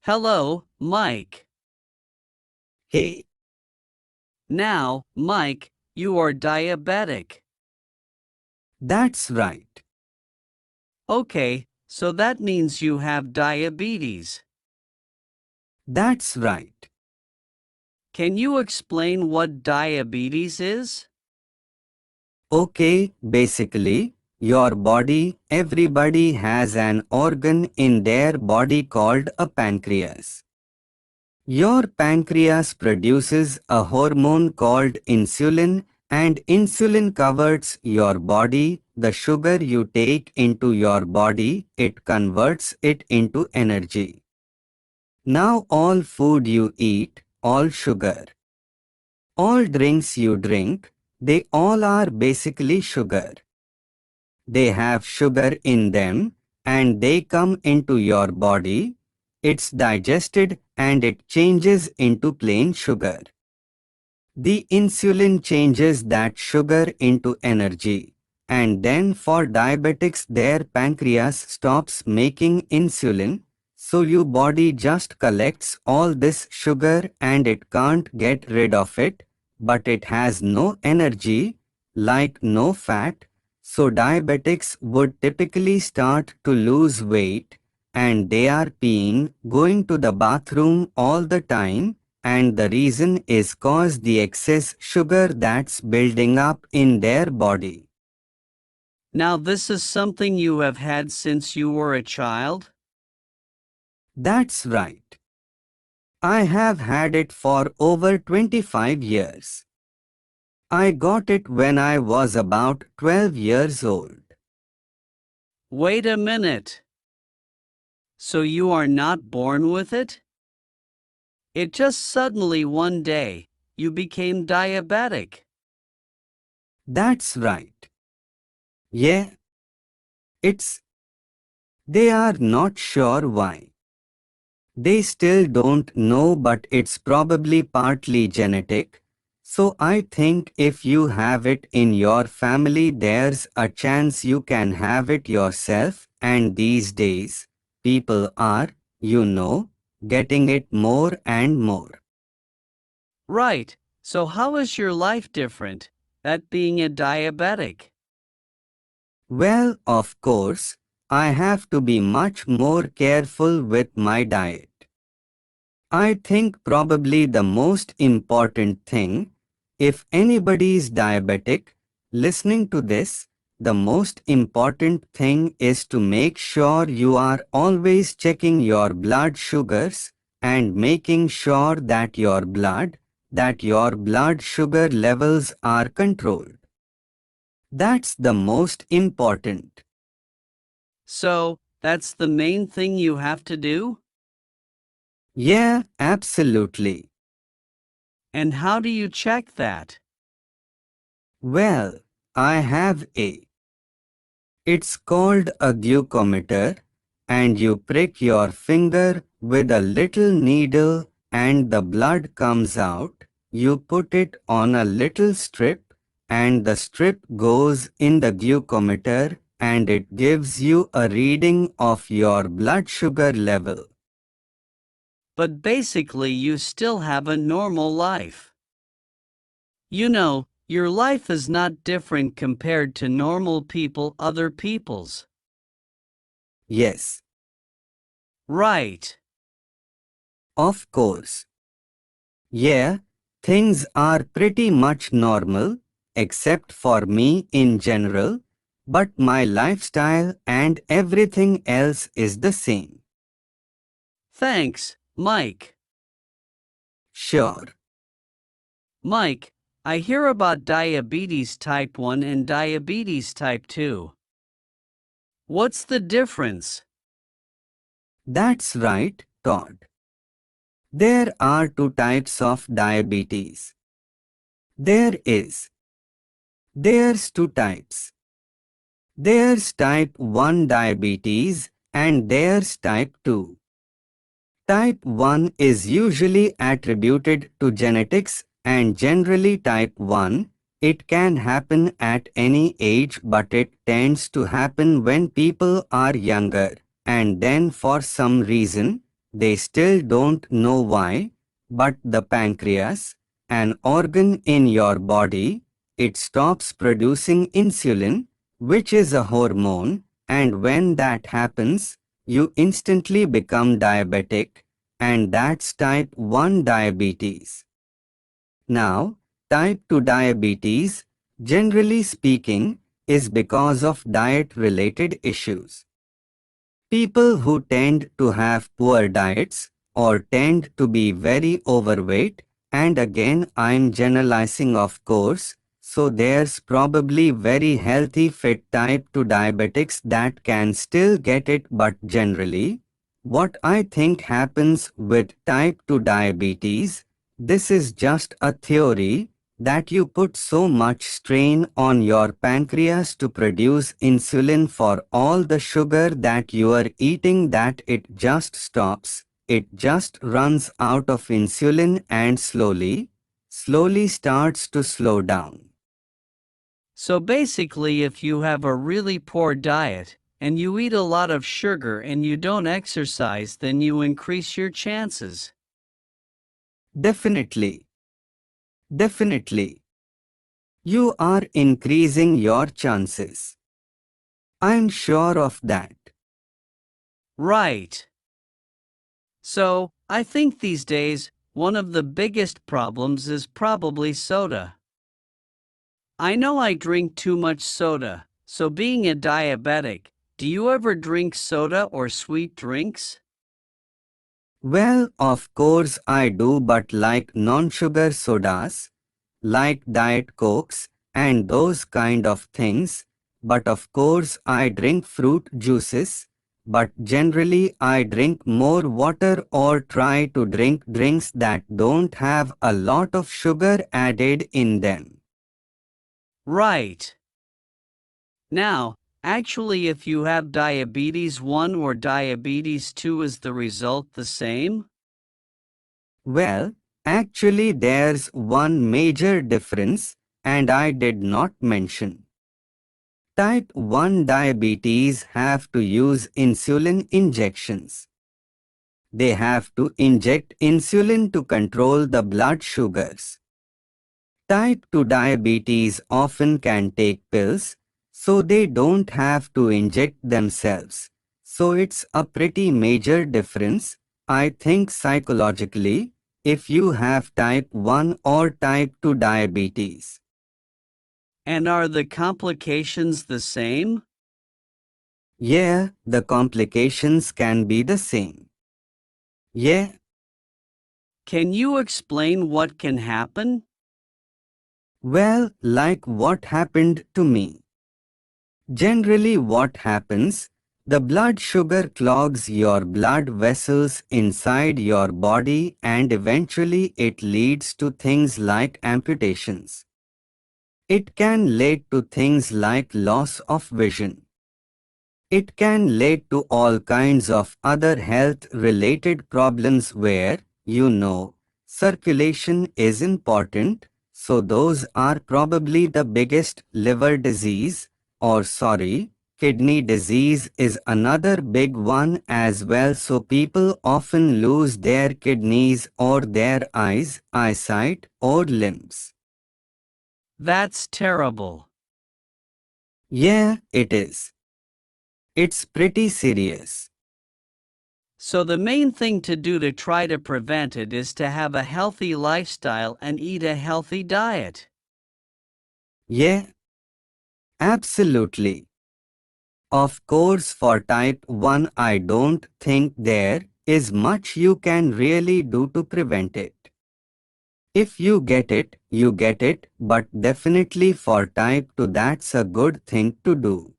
Hello, Mike. Hey, Now, Mike, you are diabetic. that's right. Okay, so that means you have diabetes. That's right. Can you explain what diabetes is? Okay, basically, your body, everybody has an organ in their body called a pancreas. Your pancreas produces a hormone called insulin, and insulin converts your body. The sugar you take into your body, it converts it into energy. Now all food you eat, all sugar, all drinks you drink, they all are basically sugar. They have sugar in them and they come into your body. It's digested and it changes into plain sugar. The insulin changes that sugar into energy. And then for diabetics their pancreas stops making insulin, so your body just collects all this sugar and it can't get rid of it, but it has no energy, like no fat, so diabetics would typically start to lose weight and they are peeing, going to the bathroom all the time, and the reason is cause the excess sugar that's building up in their body. Now, this is something you have had since you were a child? That's right. I have had it for over 25 years. I got it when I was about 12 years old. Wait a minute. So you are not born with it? It just suddenly one day, you became diabetic. That's right. Yeah, it's. They are not sure why. They still don't know, but it's probably partly genetic. So I think if you have it in your family, there's a chance you can have it yourself. And these days, people are, getting it more and more. Right, so how is your life different, that being a diabetic? Well, of course, I have to be much more careful with my diet. I think probably the most important thing, if anybody is diabetic, listening to this, the most important thing is to make sure you are always checking your blood sugars and making sure that your blood sugar levels are controlled. That's the most important. So, that's the main thing you have to do? Yeah, absolutely. And how do you check that? Well, I have a. It's called a glucometer, and you prick your finger with a little needle and the blood comes out. You put it on a little strip and the strip goes in the glucometer and it gives you a reading of your blood sugar level. But basically, you still have a normal life. You know, your life is not different compared to normal people, other people's. Yes, Right. of course. Yeah, things are pretty much normal, except for me in general, but my lifestyle and everything else is the same. Thanks, Mike. Sure. Mike, I hear about diabetes type 1 and diabetes type 2. What's the difference? That's right, Todd. There are two types of diabetes. There is. There's two types. There's type 1 diabetes and there's type 2. Type 1 is usually attributed to genetics and generally type 1, it can happen at any age but it tends to happen when people are younger and then for some reason They still don't know why, but the pancreas, an organ in your body, it stops producing insulin, which is a hormone, and when that happens, you instantly become diabetic, and that's type 1 diabetes. Now, type 2 diabetes, generally speaking, is because of diet-related issues. People who tend to have poor diets or tend to be very overweight, and again I'm generalizing of course, so there's probably very healthy fit type 2 diabetics that can still get it, but generally, what I think happens with type 2 diabetes, this is just a theory, that you put so much strain on your pancreas to produce insulin for all the sugar that you are eating that it just stops, it just runs out of insulin and slowly starts to slow down. So basically, if you have a really poor diet, and you eat a lot of sugar and you don't exercise, then you increase your chances. Definitely. Definitely. You are increasing your chances. I'm sure of that. Right. So, I think these days, one of the biggest problems is probably soda. I know I drink too much soda, so being a diabetic, do you ever drink soda or sweet drinks? Well, of course I do, but like non-sugar sodas, like Diet Cokes, and those kind of things. But of course I drink fruit juices, but generally I drink more water or try to drink drinks that don't have a lot of sugar added in them. Right. Now, actually, if you have diabetes 1 or diabetes 2, is the result the same? Well, actually there's one major difference, and I did not mention. Type 1 diabetes have to use insulin injections. They have to inject insulin to control the blood sugars. Type 2 diabetes often can take pills, so they don't have to inject themselves. So it's a pretty major difference, I think psychologically, if you have type 1 or type 2 diabetes. And are the complications the same? Yeah, the complications can be the same. Yeah, Can you explain what can happen? well, like what happened to me. Generally what happens, the blood sugar clogs your blood vessels inside your body and eventually it leads to things like amputations. It can lead to things like loss of vision. It can lead to all kinds of other health-related problems where, circulation is important, so those are probably the biggest. Liver disease, or sorry, kidney disease is another big one as well, so people often lose their kidneys or their eyes, eyesight, or limbs. That's terrible. Yeah, it is. It's pretty serious. So the main thing to do to try to prevent it is to have a healthy lifestyle and eat a healthy diet. Yeah, absolutely. Of course, for type 1, I don't think there is much you can really do to prevent it. If you get it, but definitely for type 2, that's a good thing to do.